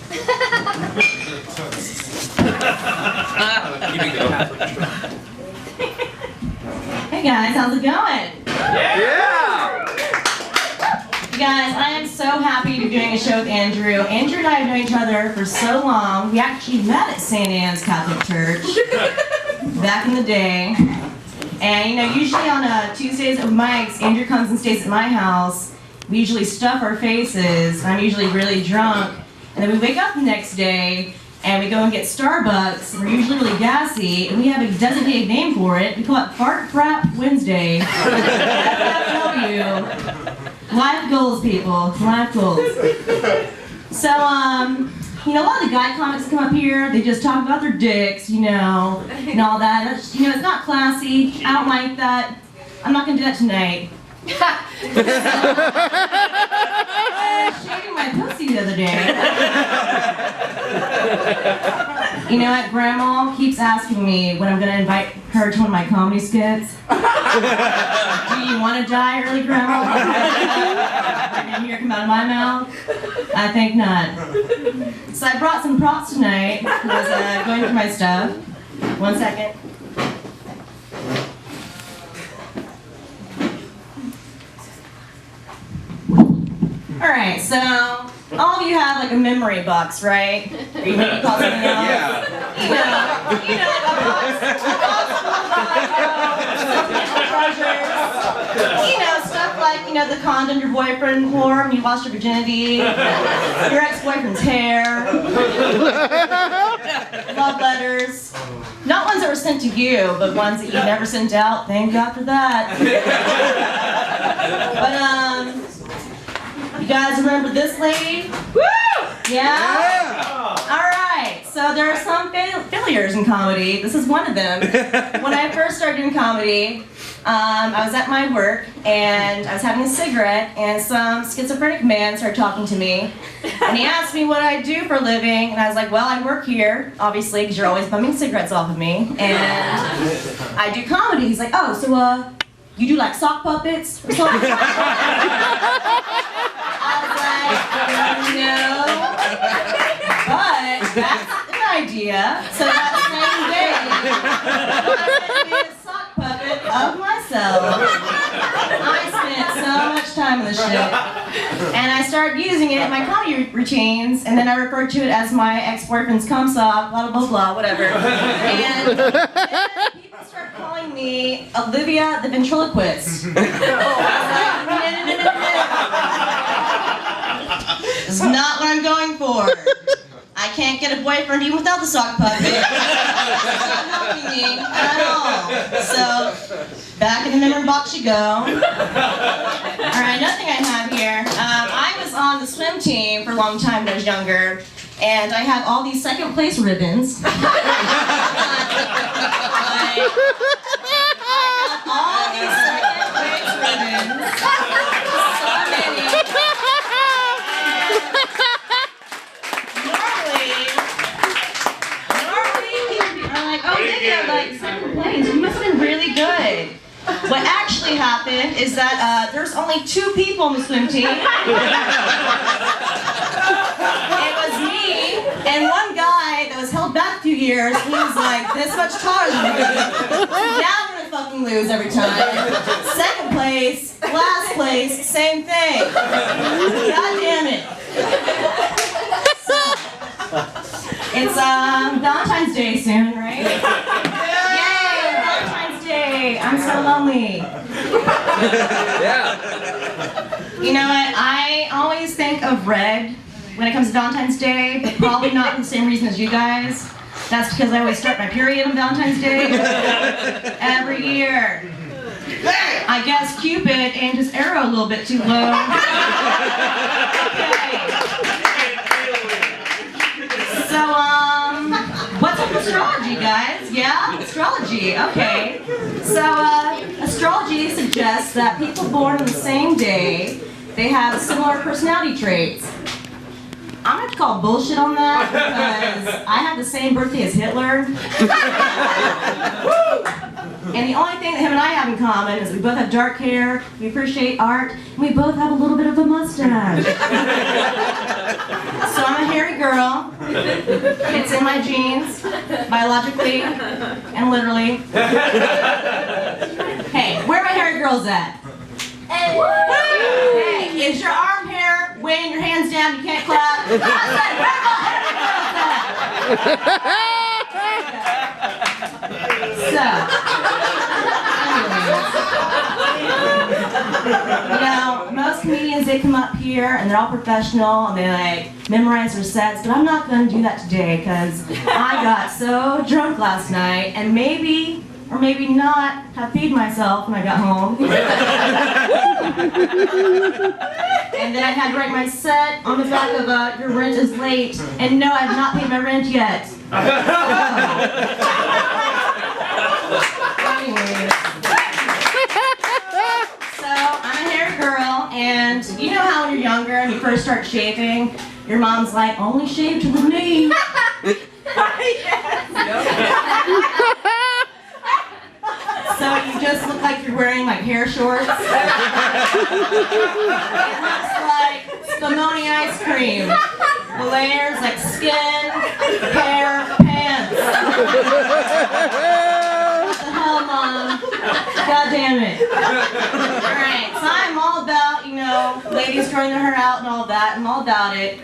Hey guys, how's it going? Yeah! You guys, I am so happy to be doing a show with Andrew. Andrew and I have known each other for so long. We actually met at St. Anne's Catholic Church back in the day. And you know, usually on Tuesdays of Mike's, Andrew comes and stays at my house. We usually stuff our faces. I'm usually really drunk. And then we wake up the next day and we go and get Starbucks. We're usually really gassy, and we have a designated name for it. We call it Fart Frap Wednesday. FFW. Life goals, people. Life goals. So, you know, a lot of the guy comics that come up here, they just talk about their dicks, you know, and all that. That's, you know, it's not classy. I don't like that. I'm not gonna do that tonight. I was shaving my pussy the other day. You know what? Grandma keeps asking me when I'm going to invite her to one of my comedy skits. Do you want to die early, Grandma? And hear it come out of my mouth? I think not. So I brought some props tonight. I was going through my stuff. 1 second. Alright, so all of you have like a memory box, right? Or you maybe call something else. Yeah. You know, a box you know, stuff like, you know, the condom your boyfriend wore when you lost your virginity, your ex-boyfriend's hair, love letters. Not ones that were sent to you, but ones that you never sent out. Thank God for that. But, you guys remember this lady? Woo! Yeah? Alright, so there are some failures in comedy. This is one of them. When I first started doing comedy, I was at my work and I was having a cigarette, and some schizophrenic man started talking to me. And he asked me what I do for a living, and I was like, well, I work here, obviously, because you're always bumming cigarettes off of me. And I do comedy. He's like, oh, so, you do like sock puppets or something? No, but that's an idea. So that same day, I made a sock puppet of myself. I spent so much time on this shit, and I started using it in my comedy routines, and then I referred to it as my ex-boyfriend's cum sock, blah blah blah, whatever. And then people started calling me Olivia the ventriloquist. I was like, no. This is not what I'm going for. I can't get a boyfriend even without the sock puppet. It's not helping me at all. So, back in the memory box you go. Alright, another thing I have here. I was on the swim team for a long time when I was younger, and I have all these second place ribbons. I have all these second place ribbons. So many. Like second place. You must have been really good. What actually happened is that there's only 2 people on the swim team. It was me and one guy that was held back a few years. He was like this much taller than me. Now we're gonna fucking lose every time. Second place, last place, same thing. God damn it. It's Valentine's Day soon, right? Yay! Valentine's Day! I'm so lonely. Yeah. You know what? I always think of red when it comes to Valentine's Day, but probably not for the same reason as you guys. That's because I always start my period on Valentine's Day every year. I guess Cupid aimed his arrow a little bit too low. Okay. So, what's up with astrology, guys? Yeah? Astrology, okay. So, astrology suggests that people born on the same day, they have similar personality traits. I'm gonna have to call bullshit on that because I have the same birthday as Hitler. And the only thing that him and I have in common is we both have dark hair, we appreciate art, and we both have a little bit of a mustache. So I'm a hairy hairy girl. It's in my genes, biologically and literally. Hey, where are my hairy girls at? Hey, is your arm hair weighing your hands down? You can't clap. I said, where are my hairy girls at? So, you know, most comedians, they come up here and they're all professional and they like memorize their sets, but I'm not going to do that today because I got so drunk last night and maybe or maybe not have peed myself when I got home. And then I had to write my set on the back of your rent is late, and no, I have not paid my rent yet. Anyways. So, I'm a hairy girl, and you know how when you're younger and you first start shaving, your mom's like, only shave to the knee. So you just look like you're wearing like hair shorts. It looks like Spumoni ice cream. The layers like skin, hair, pants. What the hell, Mom? God damn it. Alright, so I'm all about, you know, ladies growing their hair out and all that. I'm all about it.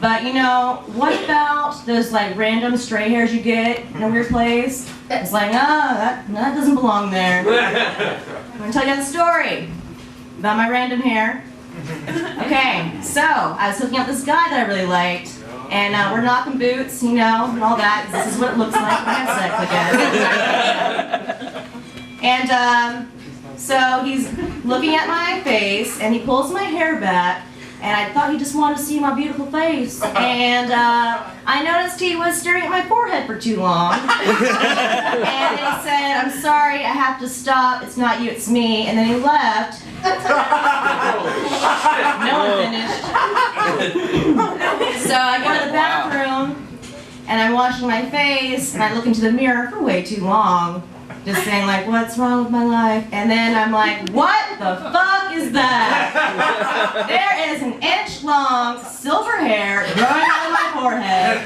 But you know, what about those like random stray hairs you get in a weird place? It's like, oh, that doesn't belong there. I'm gonna tell you the story about my random hair. Okay, so I was hooking up this guy that I really liked, and we're knocking boots, you know, and all that. This is what it looks like when I have sex, I guess. And so he's looking at my face, and he pulls my hair back. And I thought he just wanted to see my beautiful face. And I noticed he was staring at my forehead for too long. And then he said, I'm sorry, I have to stop. It's not you, it's me. And then he left. No one finished. So I go to the bathroom, and I'm washing my face, and I look into the mirror for way too long. Just saying like, what's wrong with my life? And then I'm like, what the fuck is that? There is an inch-long silver hair growing out of my forehead.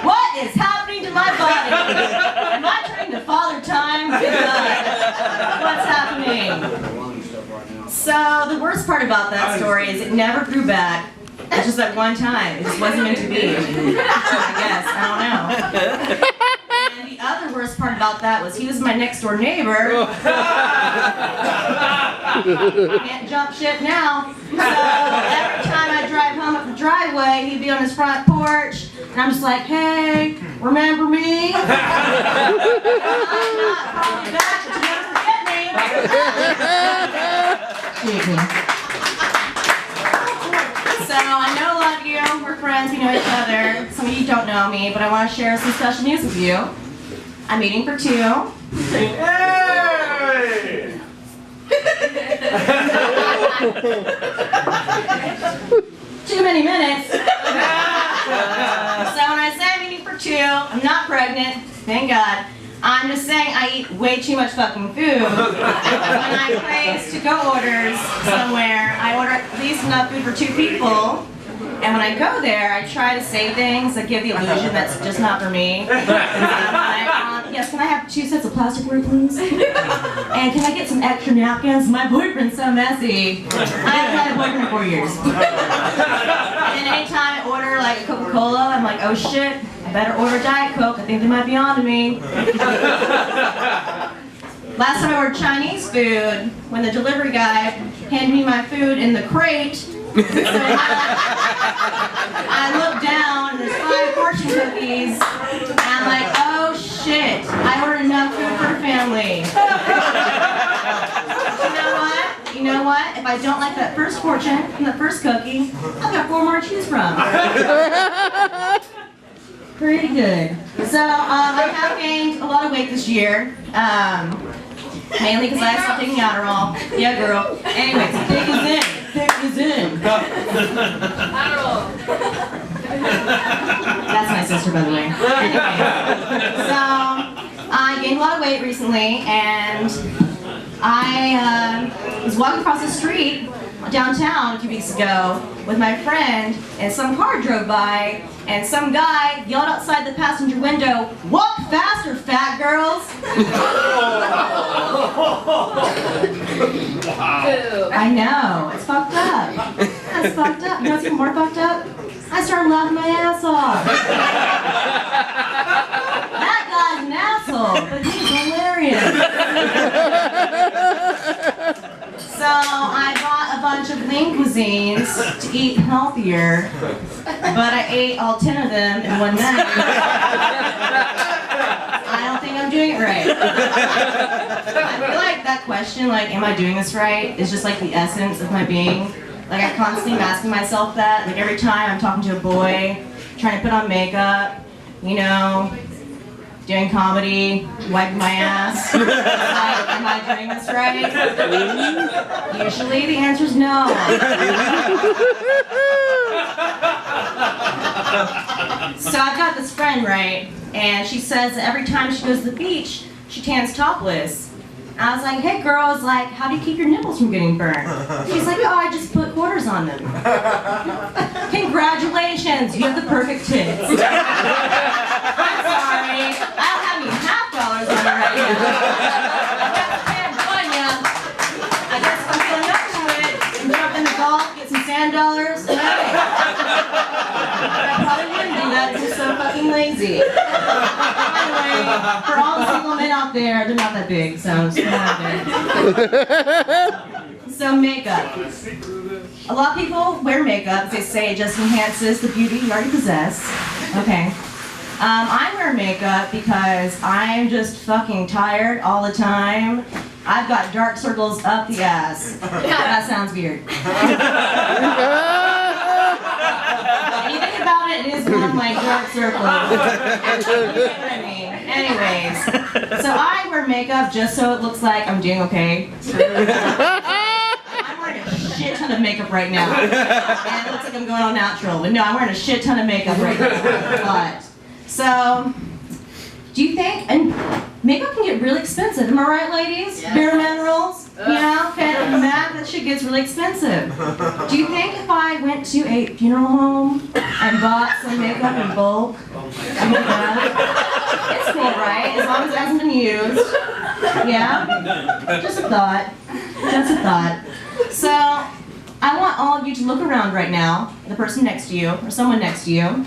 What is happening to my body? Am I turning to father time? Good God. What's happening? So the worst part about that story is it never grew back. It's just that one time. It just wasn't meant to be. I guess. I don't know. And the other worst part about that was he was my next door neighbor. Can't jump ship now. So every time I drive home up the driveway, he'd be on his front porch, and I'm just like, hey, remember me? I'm not calling back, but you never forget me. So I know a lot of you, we're friends, we know each other. Some of you don't know me, but I want to share some special news with you. I'm eating for two. Hey! Too many minutes. So when I say I'm eating for two, I'm not pregnant, thank God. I'm just saying I eat way too much fucking food. When I place to-go orders somewhere, I order at least enough food for two people. And when I go there, I try to say things that give the illusion that's just not for me. Yes, can I have 2 sets of plasticware, please? And can I get some extra napkins? My boyfriend's so messy. I haven't had a boyfriend in 4 years. And then anytime I order like a Coca-Cola, I'm like, oh shit, I better order Diet Coke. I think they might be on to me. Last time I ordered Chinese food, when the delivery guy handed me my food in the crate, I look down and there's 5 fortune cookies, and I'm like, oh shit, I ordered enough food for a family. You know what? If I don't like that first fortune and the first cookie, I've got 4 more to choose from. Pretty good. So I have gained a lot of weight this year. Mainly because I stopped taking Adderall. Yeah, girl. Anyways, thick is in. Thick is in. Adderall. That's my sister, by the way. Anyway, so I gained a lot of weight recently, and I was walking across the street downtown a few weeks ago, with my friend, and some car drove by, and some guy yelled outside the passenger window, "Walk faster, fat girls!" I know, it's fucked up. That's fucked up. You know what's even more fucked up? I started laughing my ass off. That guy's an asshole, but he's hilarious. So I bought a bunch of lean cuisines to eat healthier, but I ate all 10 of them in one night. I don't think I'm doing it right. I feel like that question, like, am I doing this right, is just like the essence of my being. Like, I constantly am asking myself that. Like, every time I'm talking to a boy, trying to put on makeup, you know, doing comedy, wiping my ass. Like, am I doing this right? Usually the answer is no. So I've got this friend, right? And she says that every time she goes to the beach, she tans topless. I was like, hey girls, like, how do you keep your nipples from getting burned? She's like, oh, I just put quarters on them. Congratulations, you have the perfect tits. I'm sorry, I don't have any $50 on me right now. I guess I'm feeling up to it. And jump in the golf, get some sand dollars. Hey. I probably wouldn't do that because I'm so fucking lazy. Anyway, for all the single men out there, they're not that big, so it's not big. So makeup. A lot of people wear makeup. They say it just enhances the beauty you already possess. Okay. I wear makeup because I'm just fucking tired all the time. I've got dark circles up the ass. That sounds weird. When you think about it, it is one of my dark circles. You get what I mean. Anyways, so I wear makeup just so it looks like I'm doing okay. I'm wearing a shit ton of makeup right now. And it looks like I'm going all natural. But no, I'm wearing a shit ton of makeup right now. But, so, do you think, and makeup can get really expensive, am I right, ladies? Yes. Bare minerals, you know, that shit gets really expensive. Do you think if I went to a funeral home and bought some makeup in bulk, it's cool, right? As long as it hasn't been used. Yeah? Just a thought. Just a thought. So, I want all of you to look around right now, the person next to you, or someone next to you.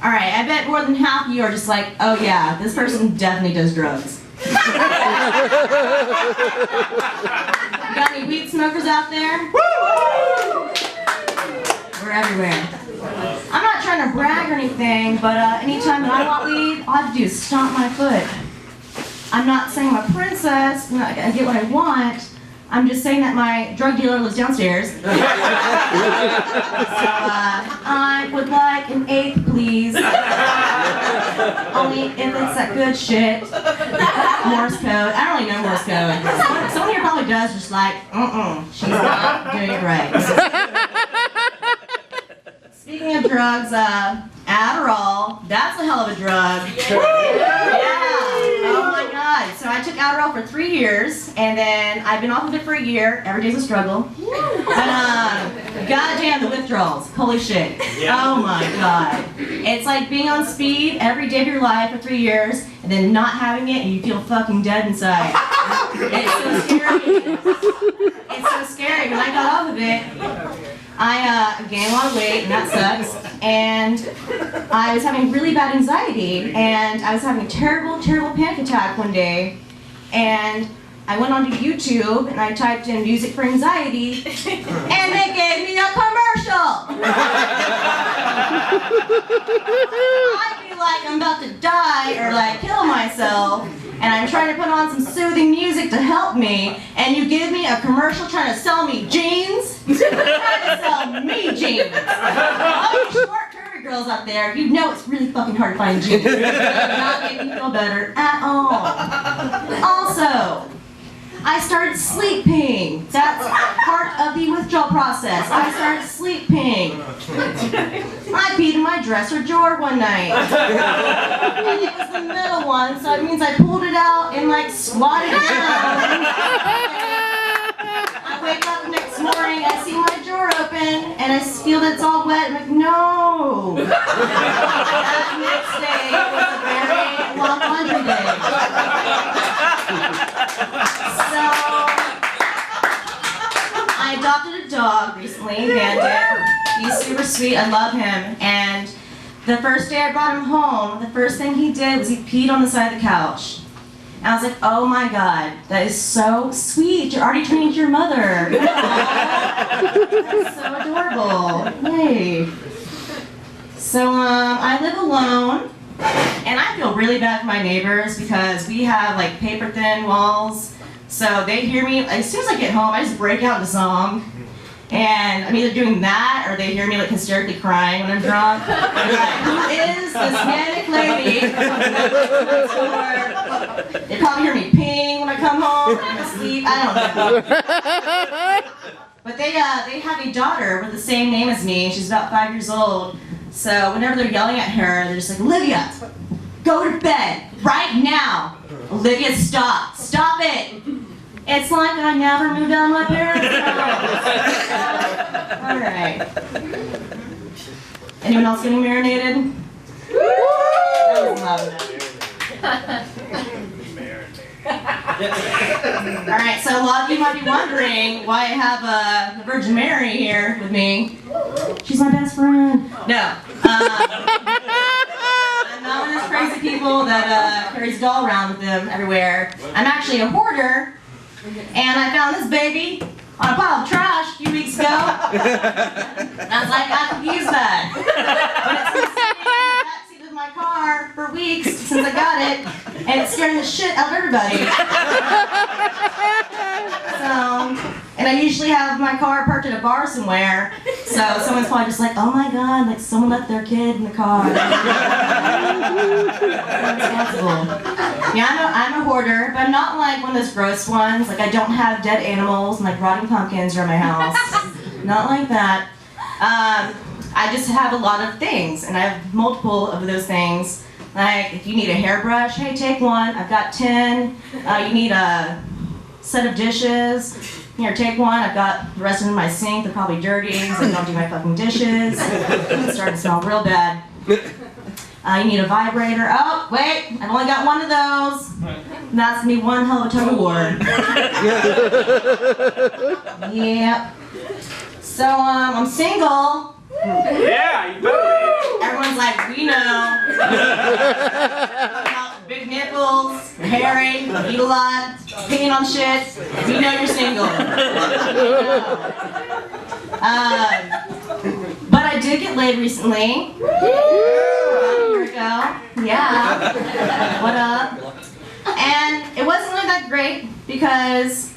Alright, I bet more than half of you are just like, oh yeah, this person definitely does drugs. Got any weed smokers out there? We're everywhere. I'm not trying to brag or anything, but anytime that I want weed, all I have to do is stomp my foot. I'm not saying I'm a princess, and I get what I want. I'm just saying that my drug dealer lives downstairs. So, I would like an eighth, please. Only if it's that good shit. Morse code. I don't really know Morse code. Someone here probably does, just like, she's not doing it right. Speaking of drugs, Adderall, that's a hell of a drug. Yeah. Oh my God. So I took Adderall for 3 years, and then I've been off of it for a year. Every day's a struggle. But goddamn the withdrawals. Holy shit. Oh my God. It's like being on speed every day of your life for 3 years, and then not having it, and you feel fucking dead inside. It's so scary. It's so scary. When I got off of it, I gained a lot of weight, and that sucks, and I was having really bad anxiety, and I was having a terrible, terrible panic attack one day, and I went onto YouTube, and I typed in music for anxiety, and they gave me a commercial! I feel like I'm about to die, or like kill myself, and I'm trying to put on some soothing music to help me, and you give me a commercial trying to sell me jeans? You're trying to sell me jeans. All you short, curvy girls out there, you know it's really fucking hard to find jeans. It does not make me feel better at all. Also, I started sleeping. That's part of the withdrawal process. I started sleeping. I peed in my dresser drawer one night. And it was the middle one, so it means I pulled it out and like squatted down. I wake up the next morning, I see my drawer open, open and I feel that it's all wet. I'm like, no. That next day was a very long laundry day. So I adopted a dog recently, Bandit. He's super sweet. I love him. And the first day I brought him home, the first thing he did was he peed on the side of the couch. And I was like, oh my God, that is so sweet. You're already turning into your mother. That's so adorable. Yay. So I live alone, and I feel really bad for my neighbors because we have like paper thin walls. So they hear me, as soon as I get home, I just break out into song. And I'm either doing that or they hear me like hysterically crying when I'm drunk. I'm like, who is this manic lady? They probably hear me ping when I come home, when I'm asleep, I don't know. But they have a daughter with the same name as me. She's about 5 years old. So whenever they're yelling at her, they're just like, Olivia, go to bed right now. Olivia, stop. Stop it. It's like I never moved out of my parents' house. All right. Anyone else getting marinated? That was loud enough. All right, so a lot of you might be wondering why I have the Virgin Mary here with me. She's my best friend. No. I'm not one of those crazy people that carries a doll around with them everywhere. I'm actually a hoarder. And I found this baby on a pile of trash a few weeks ago. And I was like, I could use that. But it's been sitting in the backseat of my car for weeks since I got it, and it's scaring the shit out of everybody. So, and I usually have my car parked at a bar somewhere, so someone's probably just like, oh my God, like someone left their kid in the car. Yeah, I'm a hoarder, but I'm not like one of those gross ones. Like I don't have dead animals and like rotting pumpkins around my house. Not like that. I just have a lot of things, and I have multiple of those things. Like if you need a hairbrush, hey, take one. I've got 10. You need a set of dishes. Here, take one. I've got the rest of them in my sink. They're probably dirty because I don't do my fucking dishes. It's starting to smell real bad. You need a vibrator. Oh, wait, I've only got one of those. And that's gonna be one hell of a tug of war. Yep. So, I'm single. Yeah, you better. Everyone's like, we know. Big nipples, hairy, eat a lot, peeing on shit. We know you're single. But I did get laid recently. Yeah. What up? And it wasn't really that great because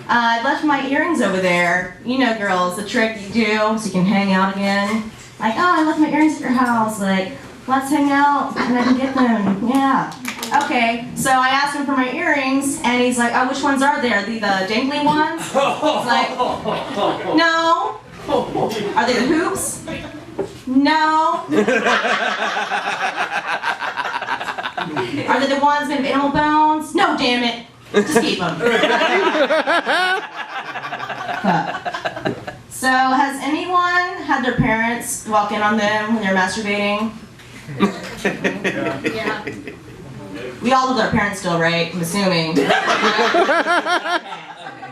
I left my earrings over there. You know, girls, the trick you do so you can hang out again. Like, oh, I left my earrings at your house. Like, let's hang out and I can get them. Yeah. Okay, so I asked him for my earrings and he's like, oh, which ones are there? The dangly ones? He's like, no. Are they the hoops? No. Are they the ones made of animal bones? No, damn it. Just keep them. So, has anyone had their parents walk in on them when they're masturbating? Yeah. We all live with our parents still, right? I'm assuming.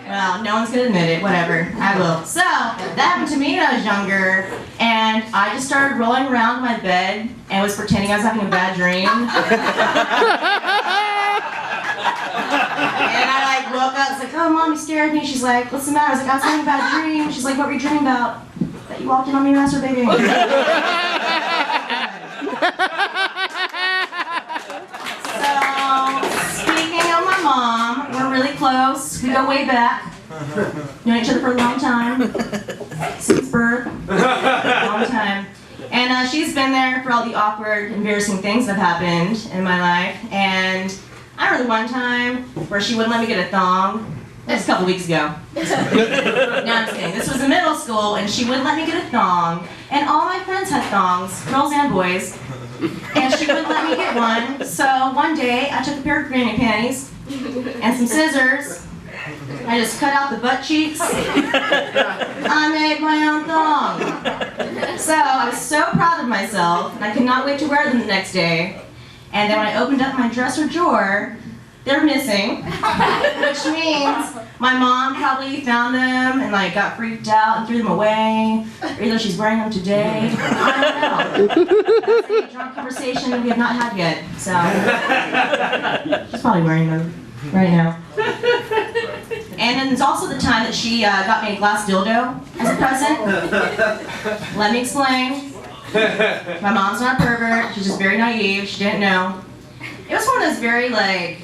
Well, no one's gonna admit it, whatever. I will. So, that happened to me when I was younger, and I just started rolling around in my bed and was pretending I was having a bad dream. And I like woke up, it's like, oh, Mom, you scared me. She's like, what's the matter? I was like, I was having a bad dream. She's like, what were you dreaming about? That you walked in on me masturbating. So, speaking of my mom, we're really close. We go way back. Known each other for a long time. Since birth. Long time. And she's been there for all the awkward, embarrassing things that have happened in my life. And I remember one time where she wouldn't let me get a thong. This was a couple weeks ago. No, I'm just kidding. This was in middle school, and she wouldn't let me get a thong. And all my friends had thongs, girls and boys. And she wouldn't let me get one. So one day, I took a pair of granny panties and some scissors, I just cut out the butt cheeks. I made my own thong. So I was so proud of myself, and I could not wait to wear them the next day. And then when I opened up my dresser drawer, they're missing, which means my mom probably found them and like got freaked out and threw them away. Or either she's wearing them today. I don't know. That's a drunk conversation we have not had yet. So she's probably wearing them right now. And then it's also the time that she got me a glass dildo as a present. Let me explain. My mom's not a pervert. She's just very naive. She didn't know. It was one of those very like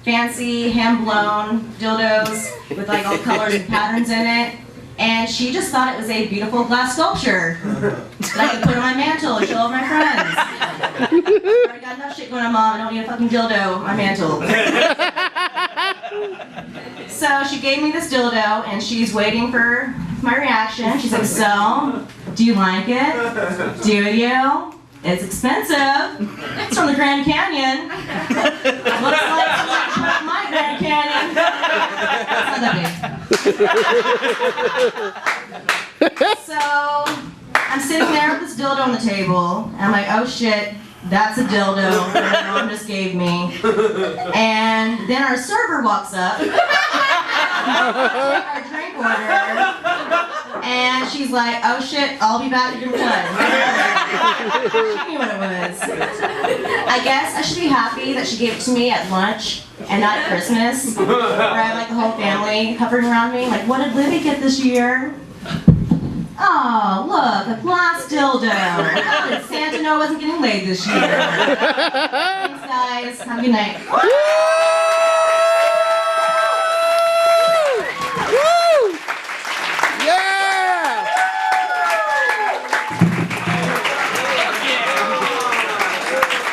fancy hand-blown dildos with like all colors and patterns in it. And she just thought it was a beautiful glass sculpture that I could put on my mantle and show all my friends. I already got enough shit going on, Mom. I don't need a fucking dildo on my mantle. So she gave me this dildo, and she's waiting for my reaction. She's like, so, do you like it? Do you? It's expensive. It's from the Grand Canyon. Looks like my Grand Canyon. It's not that big. So, I'm sitting there with this dildo on the table, and I'm like, oh shit, that's a dildo that my mom just gave me. And then our server walks up, our drink order, and she's like, oh shit, I'll be back in your blood. She knew what it was. I guess I should be happy that she gave it to me at lunch and not at Christmas, where I have like the whole family hovering around me. Like, what did Libby get this year? Oh, look, a glass dildo. How did Santa know I wasn't getting laid this year? Thanks, guys. Have a good night.